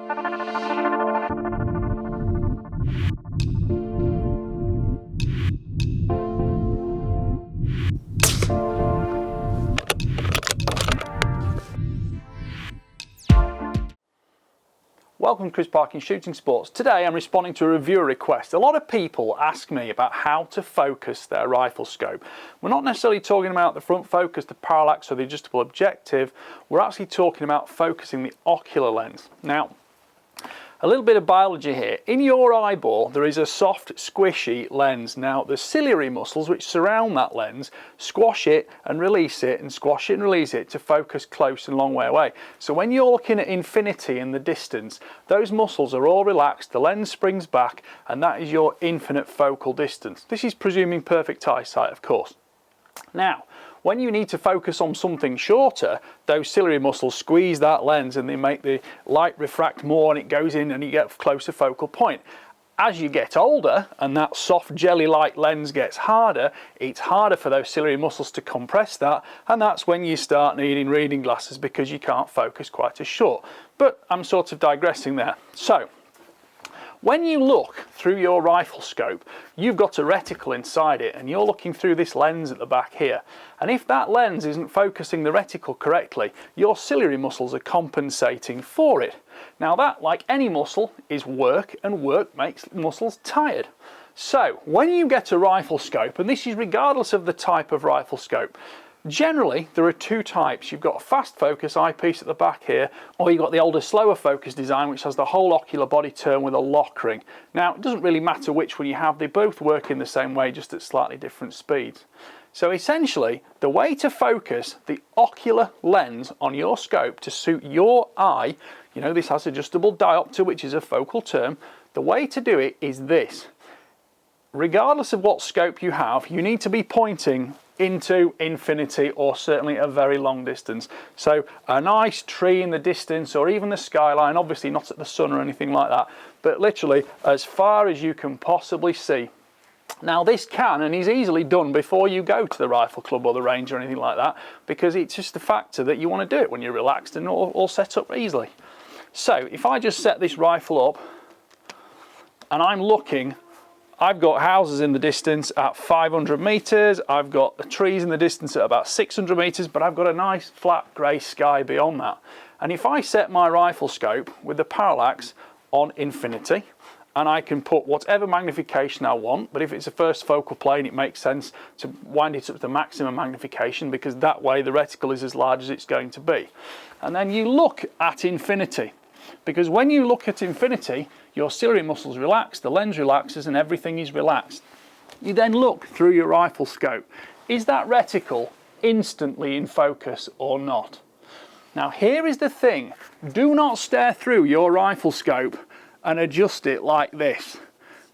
Welcome to Chris Parkin Shooting Sports. Today I'm responding to a reviewer request. A lot of people ask me about how to focus their rifle scope. We're not necessarily talking about the front focus, the parallax or the adjustable objective. We're actually talking about focusing the ocular lens. Now, a little bit of biology here. In your eyeball there is a soft squishy lens. Now the ciliary muscles which surround that lens squash it and release it and squash it and release it to focus close and long way away. So when you're looking at infinity in the distance, those muscles are all relaxed, the lens springs back, and that is your infinite focal distance. This is presuming perfect eyesight, of course. Now, when you need to focus on something shorter, those ciliary muscles squeeze that lens and they make the light refract more and it goes in and you get a closer focal point. As you get older and that soft jelly-like lens gets harder, it's harder for those ciliary muscles to compress that, and that's when you start needing reading glasses because you can't focus quite as short. But I'm sort of digressing there. So, when you look through your rifle scope, you've got a reticle inside it and you're looking through this lens at the back here. And if that lens isn't focusing the reticle correctly, your ciliary muscles are compensating for it. Now that, like any muscle, is work, and work makes muscles tired. So when you get a rifle scope, and this is regardless of the type of rifle scope, generally there are two types. You've got a fast focus eyepiece at the back here, or you've got the older slower focus design which has the whole ocular body turn with a lock ring. Now it doesn't really matter which one you have, they both work in the same way, just at slightly different speeds. So essentially the way to focus the ocular lens on your scope to suit your eye, you know this has adjustable diopter which is a focal term, the way to do it is this. Regardless of what scope you have, you need to be pointing into infinity, or certainly a very long distance. So a nice tree in the distance, or even the skyline, obviously not at the sun or anything like that, but literally as far as you can possibly see. Now this can and is easily done before you go to the rifle club or the range or anything like that, because it's just a factor that you want to do it when you're relaxed and all set up easily. So if I just set this rifle up and I'm looking, I've got houses in the distance at 500 meters, I've got the trees in the distance at about 600 meters, but I've got a nice flat grey sky beyond that. And if I set my rifle scope with the parallax on infinity, and I can put whatever magnification I want, but if it's a first focal plane it makes sense to wind it up to maximum magnification, because that way the reticle is as large as it's going to be. And then you look at infinity, because when you look at infinity your ciliary muscles relax, the lens relaxes and everything is relaxed. You then look through your rifle scope. Is that reticle instantly in focus or not? Now here is the thing, do not stare through your rifle scope and adjust it like this,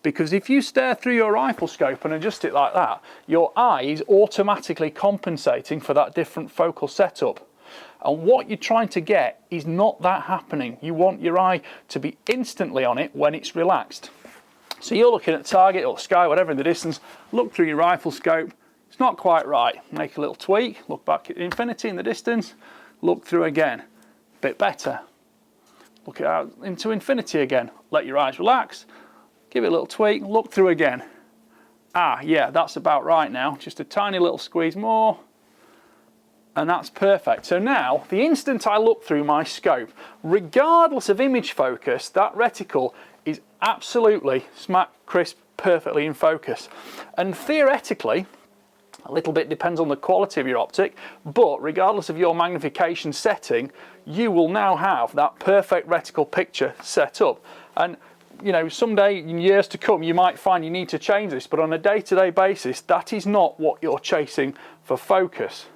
because if you stare through your rifle scope and adjust it like that, your eye is automatically compensating for that different focal setup. And what you're trying to get is not that happening. You want your eye to be instantly on it when it's relaxed. So you're looking at target or sky, whatever in the distance, look through your rifle scope, it's not quite right. Make a little tweak, look back at infinity in the distance, look through again, bit better. Look out into infinity again, let your eyes relax, give it a little tweak, look through again. Ah, yeah, that's about right now, just a tiny little squeeze more, and that's perfect. So now, the instant I look through my scope, regardless of image focus, that reticle is absolutely smack crisp, perfectly in focus. And theoretically, a little bit depends on the quality of your optic, but regardless of your magnification setting, you will now have that perfect reticle picture set up. And you know, someday in years to come you might find you need to change this, but on a day-to-day basis that is not what you're chasing for focus.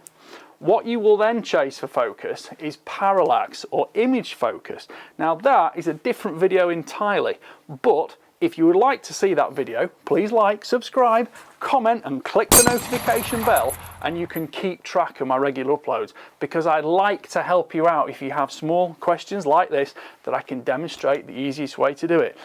What you will then chase for focus is parallax or image focus. Now that is a different video entirely, but if you would like to see that video, please like, subscribe, comment and click the notification bell, and you can keep track of my regular uploads, because I'd like to help you out if you have small questions like this that I can demonstrate the easiest way to do it.